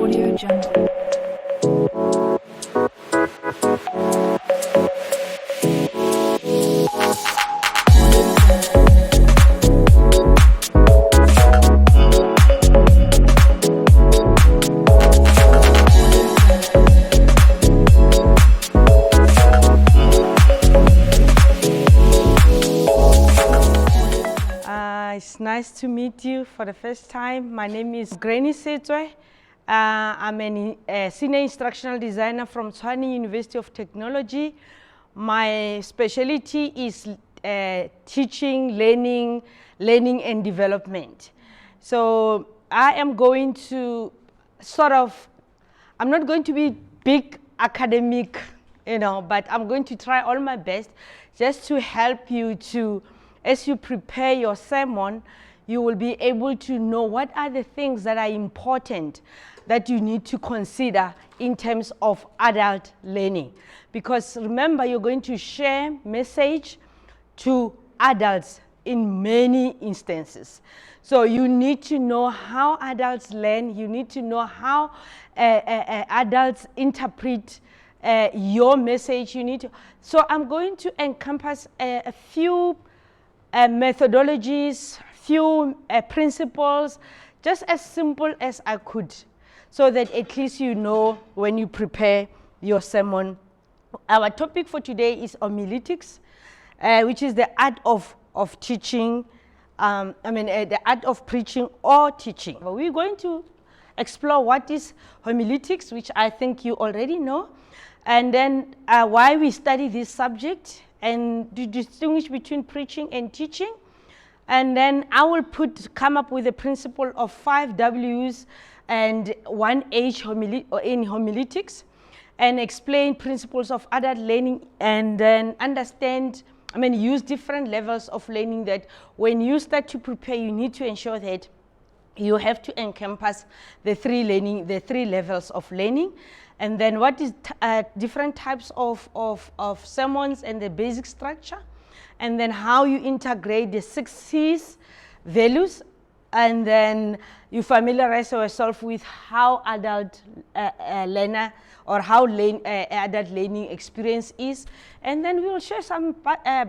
Audio Jungle. It's nice to meet you for the first time. My name is Granny Setswe. I'm a senior instructional designer from Tshwane University of Technology. My specialty is teaching, learning and development. So I am going to I'm not going to be big academic, but I'm going to try all my best just to help you to, as you prepare your sermon, you will be able to know what are the things that are important that you need to consider in terms of adult learning. Because remember, you're going to share message to adults in many instances. So you need to know how adults learn. You need to know how adults interpret your message. So I'm going to encompass a few methodologies, few principles, just as simple as I could, so that at least you know when you prepare your sermon. Our topic for today is homiletics, which is the art of teaching, the art of preaching or teaching. We're going to explore what is homiletics, which I think you already know, and then why we study this subject, and to distinguish between preaching and teaching. And then I will come up with a principle of 5 W's and 1 H in homiletics, and explain principles of adult learning, and then use different levels of learning. That when you start to prepare, you need to ensure that you have to encompass the three levels of learning. And then what is different types of sermons and the basic structure, and then how you integrate the 6 C's values, and then you familiarize yourself with how adult learner or how adult learning experience is, and then we will share some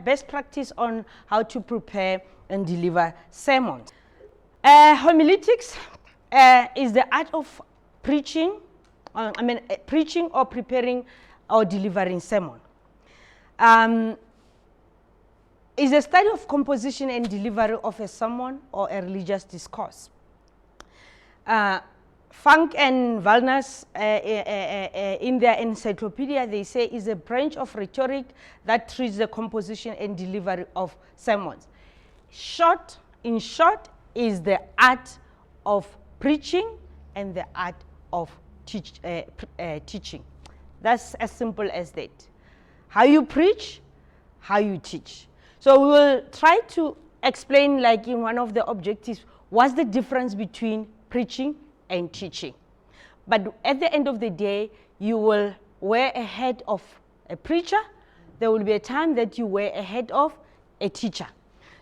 best practice on how to prepare and deliver sermons. Homiletics is the art of preaching. Preaching or preparing or delivering sermon. Is a study of composition and delivery of a sermon or a religious discourse. Funk and Valnas, in their encyclopedia, they say is a branch of rhetoric that treats the composition and delivery of sermons. In short, is the art of preaching and the art of teaching. That's as simple as that. How you preach, how you teach. So we will try to explain, like in one of the objectives, what's the difference between preaching and teaching. But at the end of the day, you will wear a hat of a preacher. There will be a time that you wear a hat of a teacher.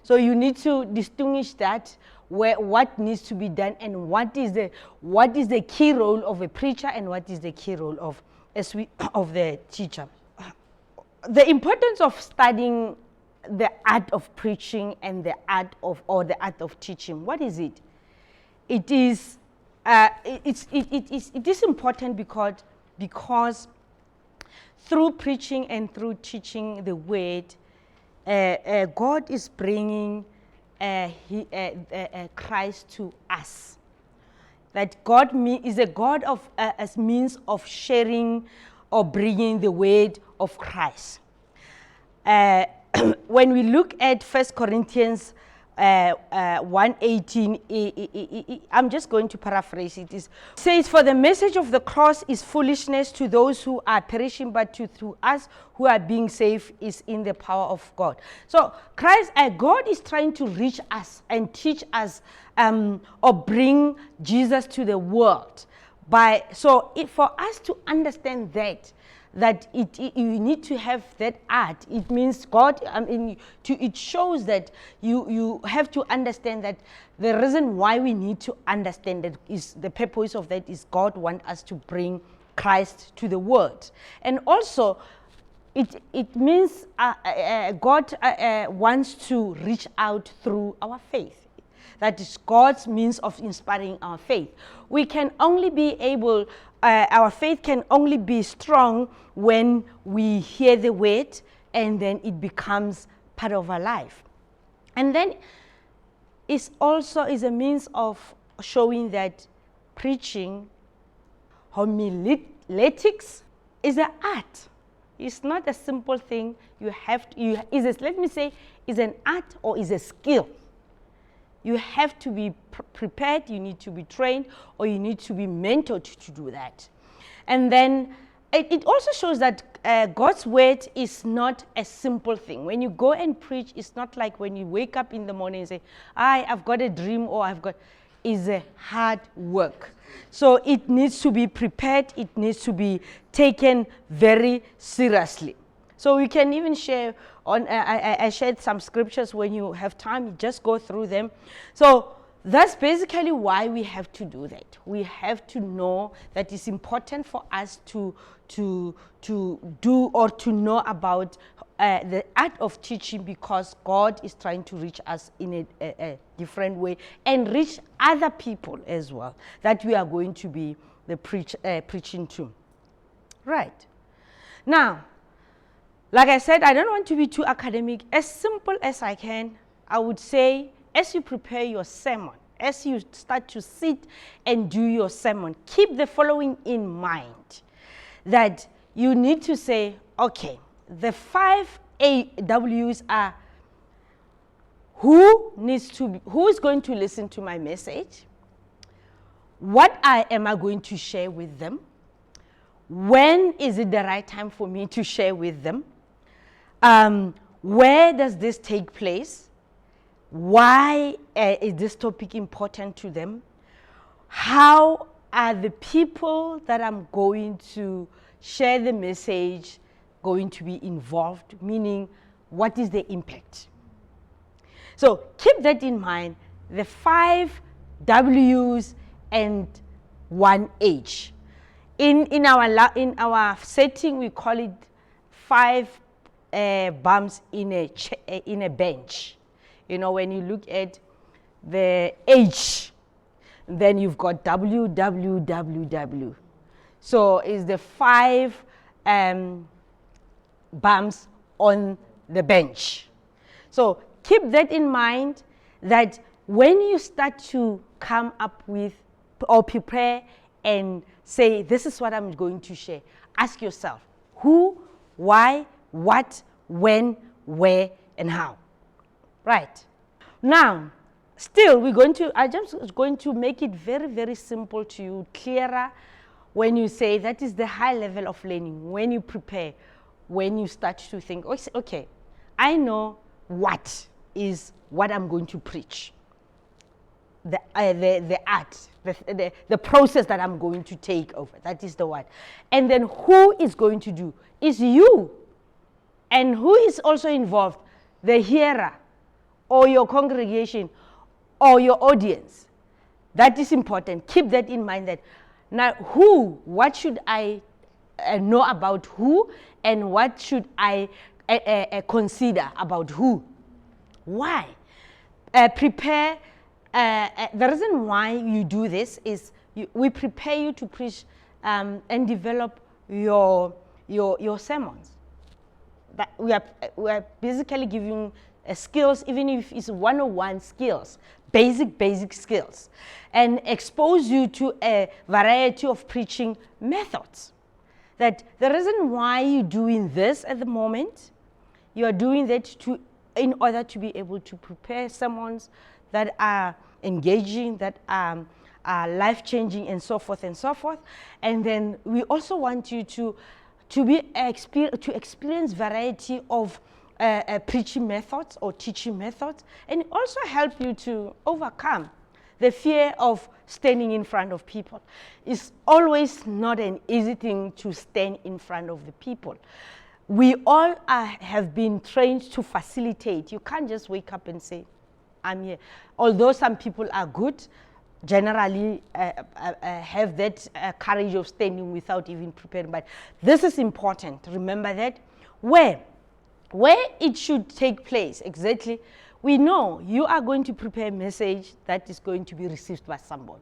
So you need to distinguish that, what needs to be done, and what is the key role of a preacher and what is the key role of the teacher. The importance of studying the art of preaching and the art of teaching. What is it? It is important because through preaching and through teaching the word, God is bringing Christ to us. That God is a God of as means of sharing or bringing the word of Christ. When we look at 1 Corinthians 1:18, I'm just going to paraphrase it. It says, "For the message of the cross is foolishness to those who are perishing, but to us who are being saved is in the power of God." So God is trying to reach us and teach us or bring Jesus to the world. For us to understand that that you need to have that art. It means God, it shows that you have to understand that the reason why we need to understand that is the purpose of that is God wants us to bring Christ to the world. And also, it means God wants to reach out through our faith. That is God's means of inspiring our faith. We can only be able, our faith can only be strong when we hear the word and then it becomes part of our life. And then it also is a means of showing that preaching, homiletics, is an art. It's not a simple thing. You have to, let me say, is an art or is a skill. You have to be prepared, you need to be trained, or you need to be mentored to do that. And then it also shows that God's word is not a simple thing. When you go and preach, it's not like when you wake up in the morning and say, I've got a dream, or it's a hard work. So it needs to be prepared, it needs to be taken very seriously. So we can even share on, I shared some scriptures. When you have time, you just go through them. So that's basically why we have to do that. We have to know that it's important for us to do or to know about the art of teaching, because God is trying to reach us in a different way and reach other people as well that we are going to be the preaching to. Right. Now, like I said, I don't want to be too academic. As simple as I can, I would say, as you prepare your sermon, as you start to sit and do your sermon, keep the following in mind. That you need to say, okay, the 5 AWs are who is going to listen to my message? What am I going to share with them? When is it the right time for me to share with them? Where does this take place? Why is this topic important to them? How are the people that I'm going to share the message going to be involved? Meaning, what is the impact? So keep that in mind, the 5 W's and 1 H. In our setting, we call it 5 bumps in a bench. You know, when you look at the H, then you've got WWWW. So it's the 5 bumps on the bench. So keep that in mind, that when you start to come up with or prepare and say, this is what I'm going to share, ask yourself, who, why, what, when, where, and how. Right. Now, still, I'm just going to make it very, very simple to you, clearer when you say that is the high level of learning, when you prepare, when you start to think, okay, I know what is what I'm going to preach. The art, the process that I'm going to take over, that is the what. And then who is going to do? Is you. And who is also involved? The hearer, or your congregation, or your audience. That is important. Keep that in mind. That now, what should I know about who, and what should I consider about who? Why? Prepare. The reason why you do this is we prepare you to preach and develop your sermons. But we are basically giving skills, even if it's 101 skills, basic skills, and expose you to a variety of preaching methods. That the reason why you're doing this at the moment, you are doing that in order to be able to prepare sermons that are engaging, that are life-changing, and so forth and so forth. And then we also want you to experience variety of preaching methods or teaching methods, and also help you to overcome the fear of standing in front of people. It's always not an easy thing to stand in front of the people. We all have been trained to facilitate. You can't just wake up and say, I'm here. Although some people are good, generally have that courage of standing without even preparing. But this is important. Remember that. Where it should take place, exactly, we know you are going to prepare a message that is going to be received by somebody.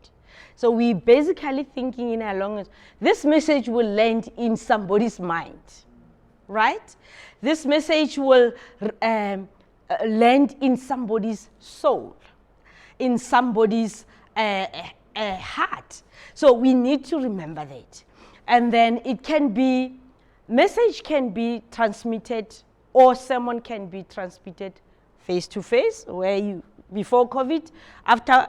So we basically thinking in a long, this message will land in somebody's mind, right? This message will land in somebody's soul, in somebody's heart. So we need to remember that. And then it can be, message can be transmitted, or sermon can be transmitted face to face, where you, before COVID, after,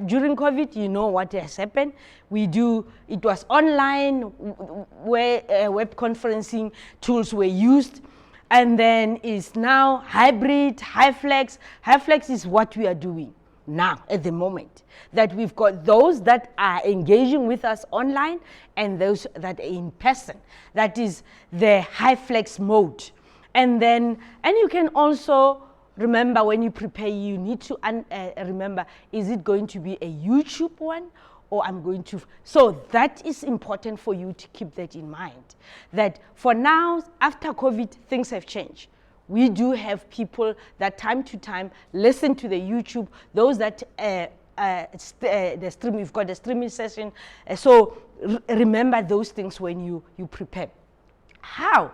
during COVID, you know what has happened. It was online, where web conferencing tools were used, and then it's now hybrid, HiFlex. HiFlex is what we are doing now at the moment, that we've got those that are engaging with us online and those that are in person. That is the HiFlex mode. And you can also remember, when you prepare, you need to remember, is it going to be a YouTube one, or I'm going to, so that is important for you to keep that in mind, that for now, after COVID, things have changed. We do have people that time to time listen to the YouTube, those that the stream, we've got a streaming session, so remember those things when you prepare. How?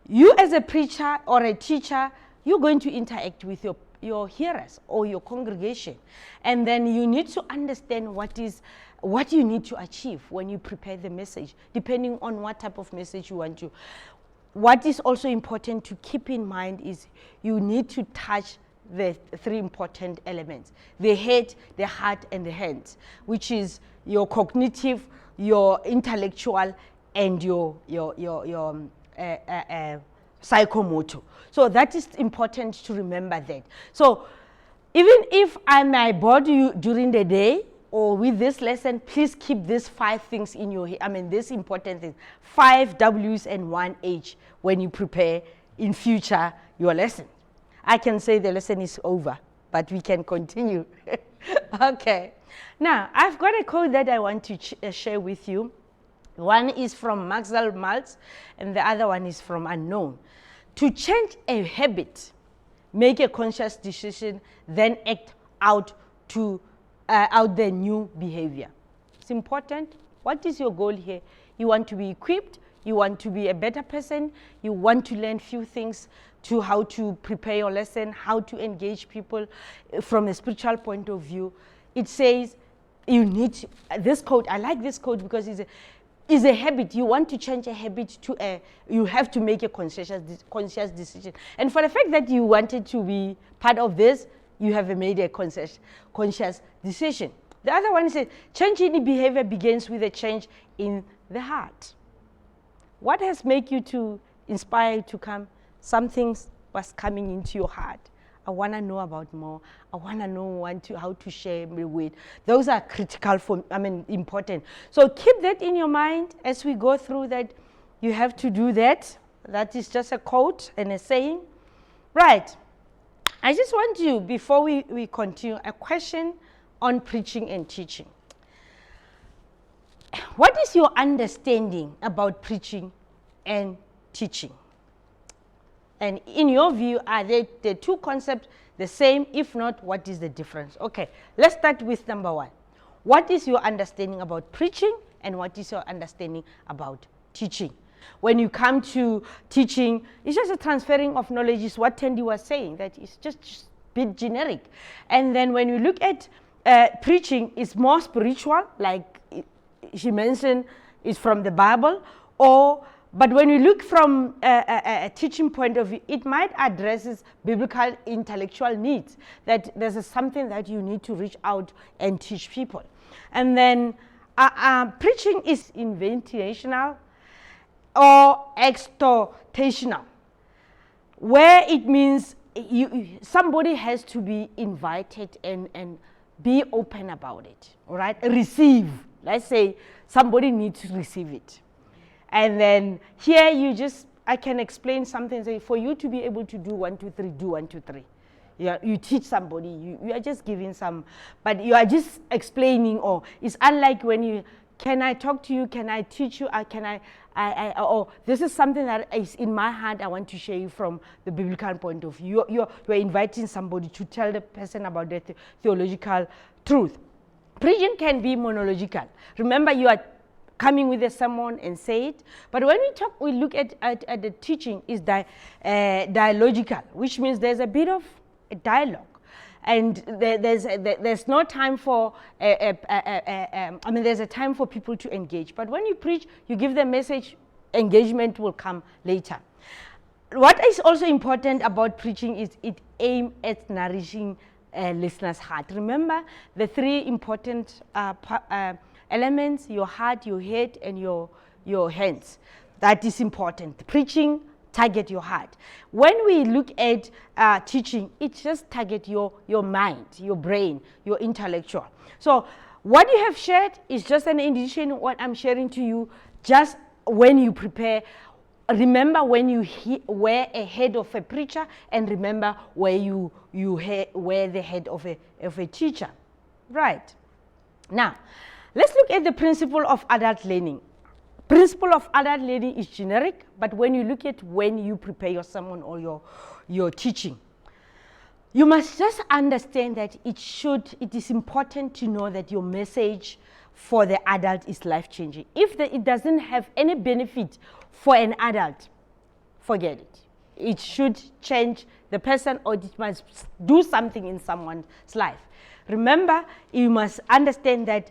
You as a preacher or a teacher, you're going to interact with your hearers or your congregation. And then you need to understand what you need to achieve when you prepare the message, depending on what type of message you want to. What is also important to keep in mind is you need to touch the three important elements: the head, the heart, and the hands, which is your cognitive, your intellectual, and your psychomotor. So that is important to remember that. So even if I may bore you during the day or with this lesson, please keep these 5 things in your head. I mean, these important things, 5 W's and 1 H when you prepare in future your lesson. I can say the lesson is over, but we can continue. Okay. Now, I've got a quote that I want to share with you. One is from Maxwell Maltz, and the other one is from Unknown. To change a habit, make a conscious decision, then act out the new behavior. It's important. What is your goal here? You want to be equipped, you want to be a better person, you want to learn few things to how to prepare your lesson, how to engage people from a spiritual point of view. It says you need this quote. I like this quote because it's a habit. You want to change a habit to you have to make a conscious decision. And for the fact that you wanted to be part of this, you have made a conscious decision. The other one is change in behavior begins with a change in the heart. What has made you to inspire you to come? Something was coming into your heart. I want to know about more. I want to know how to share with. Those are critical important. So keep that in your mind as we go through that. You have to do that. That is just a quote and a saying. Right. I just want you, before we continue, a question on preaching and teaching. What is your understanding about preaching and teaching? And in your view, are the 2 concepts the same? If not, what is the difference? Okay, let's start with number 1. What is your understanding about preaching, and what is your understanding about teaching? When you come to teaching, it's just a transferring of knowledge, is what Tandy was saying, that it's just a bit generic. And then when you look at preaching, it's more spiritual, like she mentioned, it's from the Bible, but when you look from a teaching point of view, it might address biblical intellectual needs, that there's something that you need to reach out and teach people. And then preaching is invitational or exhortational, where it means somebody has to be invited and be open about it, all right? Receive. Let's say somebody needs to receive it. And then here I can explain something, say, for you to be able to do 1, 2, 3, do 1, 2, 3. Yeah, you teach somebody, you are just giving some, but you are just explaining, or it's unlike when you, can I talk to you, can I teach you, or this is something that is in my heart, I want to share you from the biblical point of view. You're inviting somebody to tell the person about the theological truth. Preaching can be monological. Remember, you are coming with a sermon and say it. But when we look at the teaching, is dialogical, which means there's a bit of a dialogue. And there's no time for, there's a time for people to engage. But when you preach, you give the message, engagement will come later. What is also important about preaching is it aims at nourishing listener's heart. Remember the 3 important elements: your heart, your head, and your hands. That is important. Preaching target your heart. When we look at teaching, it just target your mind, your brain, your intellectual. So what you have shared is just an indication of what I'm sharing to you. Just when you prepare, remember when you wear a head of a preacher, and remember where you wear the head of a teacher. Right. Now, let's look at the principle of adult learning. Principle of adult learning is generic, but when you look at when you prepare your sermon or your teaching, you must just understand that it is important to know that your message for the adult is life-changing. If it doesn't have any benefit for an adult, forget it. It should change the person, or it must do something in someone's life. Remember, you must understand that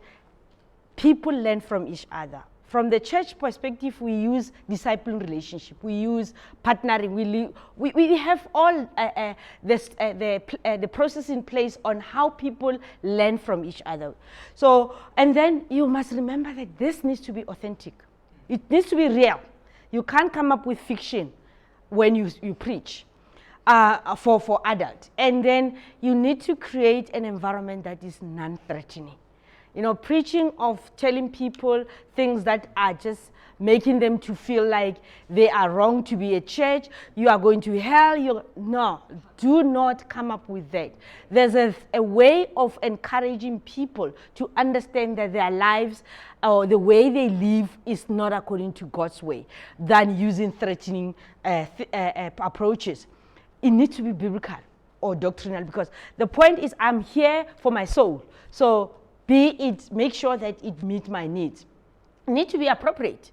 people learn from each other. From the church perspective, we use discipling relationship. We use partnering. We have all the process in place on how people learn from each other. So, and then you must remember that this needs to be authentic. It needs to be real. You can't come up with fiction when you preach for adults. And then you need to create an environment that is non-threatening. You know, preaching of telling people things that are just making them to feel like they are wrong to be a church, you are going to hell, no, do not come up with that. There's a way of encouraging people to understand that their lives or the way they live is not according to God's way, than using threatening approaches. It needs to be biblical or doctrinal, because the point is I'm here for my soul. So make sure that it meets my needs. It needs to be appropriate.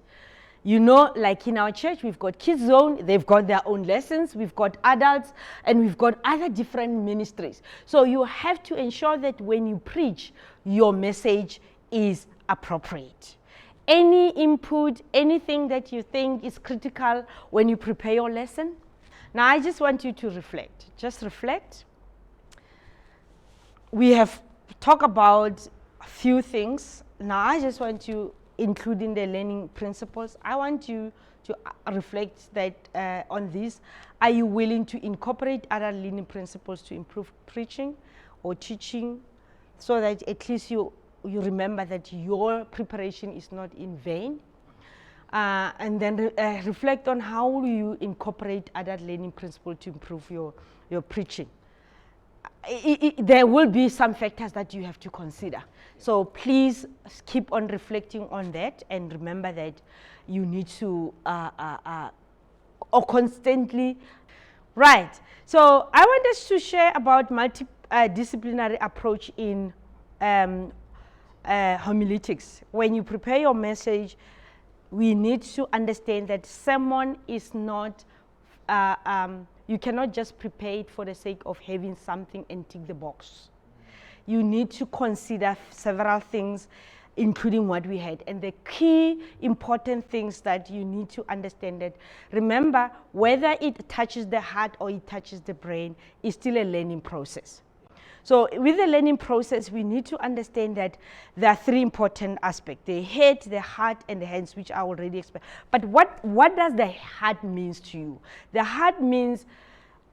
You know, like in our church, we've got kids zone, they've got their own lessons, we've got adults, and we've got other different ministries. So you have to ensure that when you preach, your message is appropriate. Any input, anything that you think is critical when you prepare your lesson. Now, I just want you to reflect. Just reflect. We have talked about a few things. Now, I just want you, including the learning principles, I want you to reflect that on this. Are you willing to incorporate other learning principles to improve preaching or teaching, so that at least you remember that your preparation is not in vain? And then reflect on how you incorporate other learning principles to improve your preaching. There will be some factors that you have to consider. So please keep on reflecting on that, and remember that you need to or constantly. Right. So I want us to share about multidisciplinary approach in homiletics. When you prepare your message, we need to understand that sermon is not, you cannot just prepare it for the sake of having something and tick the box. You need to consider several things, including what we had. And the key important things that you need to understand, that remember, whether it touches the heart or it touches the brain, is still a learning process. So with the learning process, we need to understand that there are three important aspects: the head, the heart, and the hands, which I already explained. But what does the heart means to you? The heart means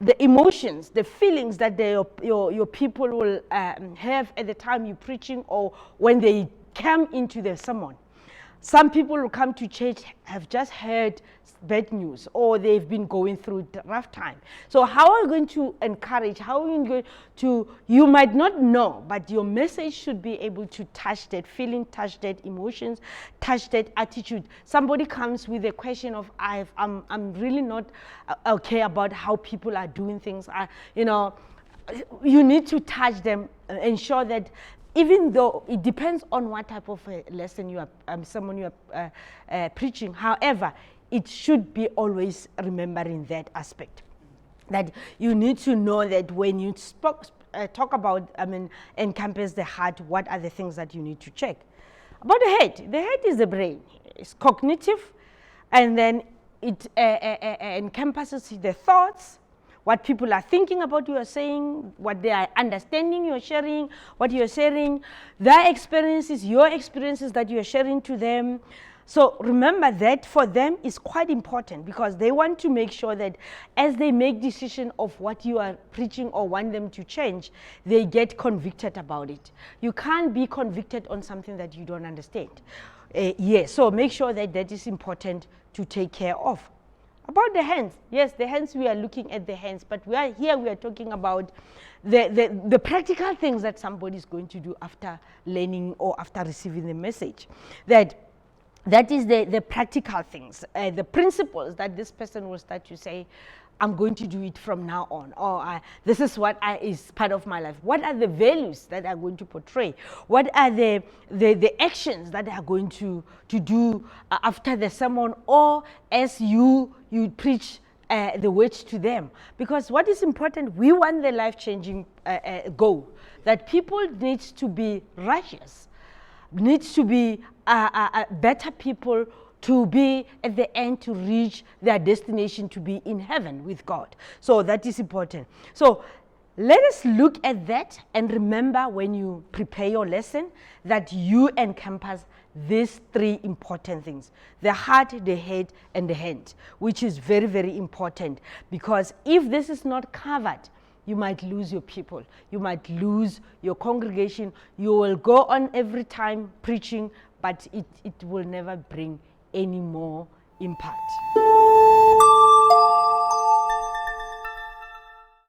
the emotions, the feelings that your people will have at the time you're preaching or when they come into the sermon. Some people who come to church have just heard bad news or they've been going through a rough time. So how are you going to encourage, how are you going to, you might not know, but your message should be able to touch that feeling, touch that emotions, touch that attitude. Somebody comes with a question of, I'm really not okay about how people are doing things. You need to touch them, ensure that even though it depends on what type of a lesson you are, someone you are preaching, however, it should be always remembering that aspect. That you need to know that when you talk about, encompass the heart, what are the things that you need to check. About the head is the brain. It's cognitive, and then it encompasses the thoughts, what people are thinking about you are saying, what they are understanding you're sharing, what you're sharing, their experiences, your experiences that you're sharing to them. So remember that for them is quite important because they want to make sure that as they make decision of what you are preaching or want them to change, they get convicted about it. You can't be convicted on something that you don't understand. So make sure that that is important to take care of. About the hands, yes, the hands, we are looking at the hands, but we are talking about the practical things that somebody is going to do after learning or after receiving the message. That is the practical things, the principles that this person will start to say, I'm going to do it from now on, or this is what is part of my life. What are the values that are going to portray? What are the actions that are going to do after the sermon or as you preach the word to them? Because what is important, we want the life-changing goal, that people need to be righteous, needs to be better people, to be at the end, to reach their destination, to be in heaven with God. So that is important. So let us look at that and remember when you prepare your lesson that you encompass these three important things: the heart, the head, and the hand, which is very, very important, because if this is not covered, you might lose your people, you might lose your congregation. You will go on every time preaching, but it will never bring any more impact.